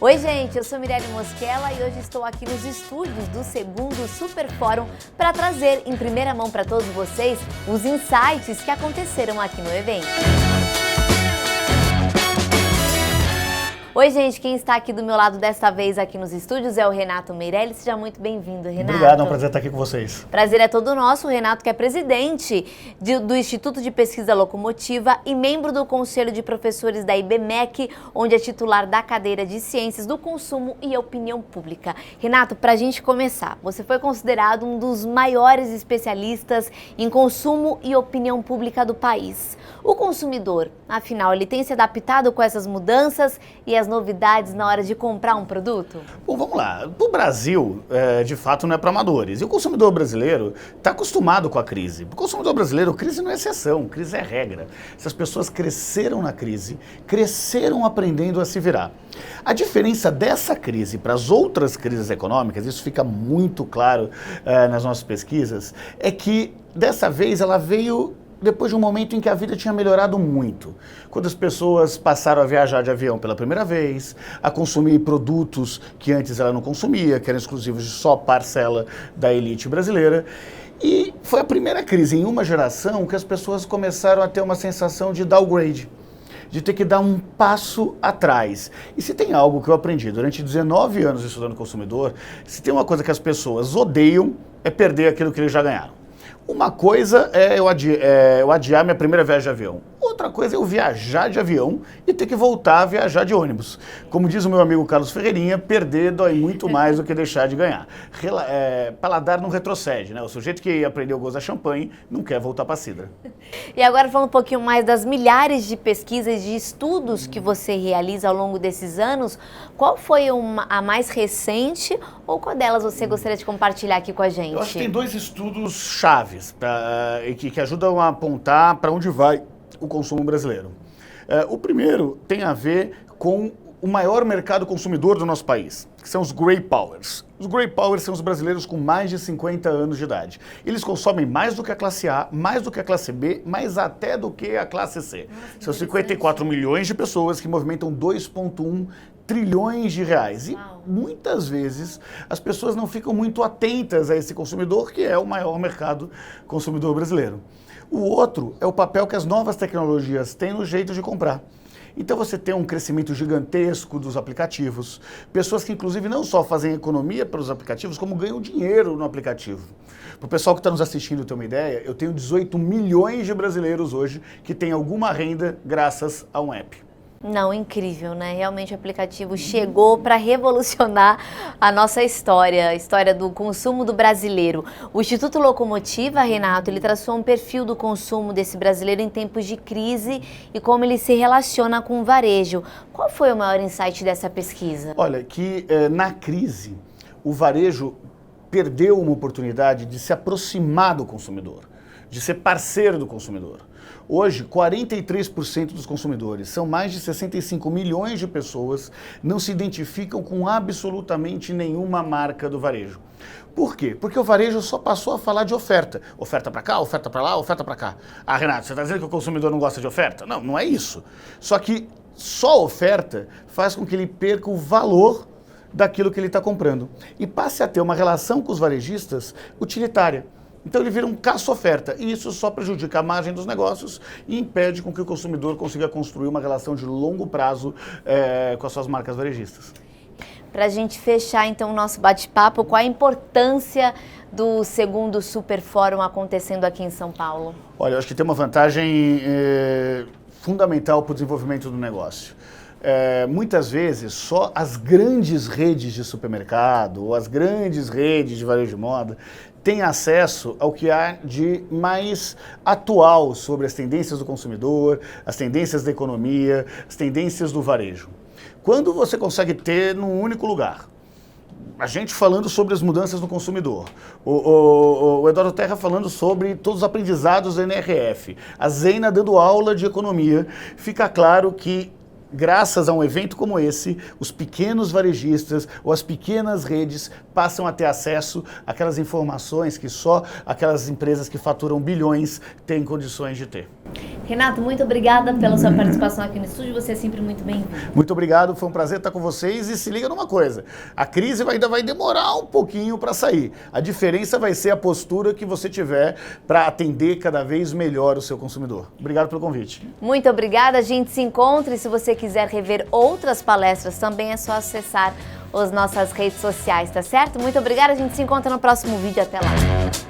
Oi gente, eu sou Mirelle Mosquela e hoje estou aqui nos estúdios do segundo Super Fórum para trazer em primeira mão para todos vocês os insights que aconteceram aqui no evento. Oi gente, quem está aqui do meu lado desta vez aqui nos estúdios é o Renato Meirelles. Seja muito bem-vindo, Renato. Obrigado, é um prazer estar aqui com vocês. Prazer é todo nosso. O Renato, que é presidente do Instituto de Pesquisa Locomotiva e membro do Conselho de Professores da IBMEC, onde é titular da cadeira de Ciências do Consumo e Opinião Pública. Renato, para a gente começar, você foi considerado um dos maiores especialistas em consumo e opinião pública do país. O consumidor, afinal, ele tem se adaptado com essas mudanças e as novidades na hora de comprar um produto? Bom, vamos lá. O Brasil, de fato, não é para amadores. E o consumidor brasileiro está acostumado com a crise. O consumidor brasileiro, crise não é exceção, crise é regra. Essas pessoas cresceram na crise, cresceram aprendendo a se virar. A diferença dessa crise para as outras crises econômicas, isso fica muito claro nas nossas pesquisas, é que dessa vez ela veio depois de um momento em que a vida tinha melhorado muito. Quando as pessoas passaram a viajar de avião pela primeira vez, a consumir produtos que antes ela não consumia, que eram exclusivos de só parcela da elite brasileira. E foi a primeira crise em uma geração que as pessoas começaram a ter uma sensação de downgrade, de ter que dar um passo atrás. E se tem algo que eu aprendi durante 19 anos estudando consumidor, se tem uma coisa que as pessoas odeiam, é perder aquilo que eles já ganharam. Uma coisa é eu adiar minha primeira viagem de avião. Outra coisa é eu viajar de avião e ter que voltar a viajar de ônibus. Como diz o meu amigo Carlos Ferreirinha, perder dói muito mais do que deixar de ganhar. Paladar não retrocede, né? O sujeito que aprendeu o gosto da champanhe não quer voltar para a cidra. E agora falando um pouquinho mais das milhares de pesquisas, de estudos que você realiza ao longo desses anos, qual foi a mais recente ou qual delas você gostaria de compartilhar aqui com a gente? Eu acho que tem dois estudos chaves que ajudam a apontar para onde vai o consumo brasileiro. O primeiro tem a ver com o maior mercado consumidor do nosso país, que são os Grey Powers. Os Grey Powers são os brasileiros com mais de 50 anos de idade. Eles consomem mais do que a classe A, mais do que a classe B, mais até do que a classe C. São 54 milhões de pessoas que movimentam 2,1 trilhões de reais. E muitas vezes as pessoas não ficam muito atentas a esse consumidor, que é o maior mercado consumidor brasileiro. O outro é o papel que as novas tecnologias têm no jeito de comprar. Então você tem um crescimento gigantesco dos aplicativos, pessoas que inclusive não só fazem economia pelos aplicativos, como ganham dinheiro no aplicativo. Para o pessoal que está nos assistindo ter uma ideia, eu tenho 18 milhões de brasileiros hoje que têm alguma renda graças a um app. Não, incrível, né? Realmente o aplicativo chegou para revolucionar a nossa história, a história do consumo do brasileiro. O Instituto Locomotiva, Renato, ele traçou um perfil do consumo desse brasileiro em tempos de crise e como ele se relaciona com o varejo. Qual foi o maior insight dessa pesquisa? Olha, que na crise o varejo perdeu uma oportunidade de se aproximar do consumidor, de ser parceiro do consumidor. Hoje, 43% dos consumidores, são mais de 65 milhões de pessoas, não se identificam com absolutamente nenhuma marca do varejo. Por quê? Porque o varejo só passou a falar de oferta. Oferta para cá, oferta para lá, oferta para cá. Ah, Renato, você está dizendo que o consumidor não gosta de oferta? Não, não é isso. Só que só oferta faz com que ele perca o valor daquilo que ele está comprando e passe a ter uma relação com os varejistas utilitária. Então ele vira um caça-oferta e isso só prejudica a margem dos negócios e impede com que o consumidor consiga construir uma relação de longo prazo com as suas marcas varejistas. Para a gente fechar então o nosso bate-papo, qual a importância do segundo Super Fórum acontecendo aqui em São Paulo? Olha, eu acho que tem uma vantagem fundamental para o desenvolvimento do negócio. Muitas vezes só as grandes redes de supermercado ou as grandes redes de varejo de moda têm acesso ao que há de mais atual sobre as tendências do consumidor, as tendências da economia, as tendências do varejo. Quando você consegue ter num único lugar a gente falando sobre as mudanças no consumidor, o Eduardo Terra falando sobre todos os aprendizados da NRF, a Zena dando aula de economia, fica claro que graças a um evento como esse, os pequenos varejistas ou as pequenas redes passam a ter acesso àquelas informações que só aquelas empresas que faturam bilhões têm condições de ter. Renato, muito obrigada pela sua participação aqui no estúdio, você é sempre muito bem-vindo. Muito obrigado, foi um prazer estar com vocês e se liga numa coisa, a crise ainda vai demorar um pouquinho para sair, a diferença vai ser a postura que você tiver para atender cada vez melhor o seu consumidor. Obrigado pelo convite. Muito obrigada, a gente se encontra e se você quiser rever outras palestras também é só acessar as nossas redes sociais, tá certo? Muito obrigada, a gente se encontra no próximo vídeo, até lá.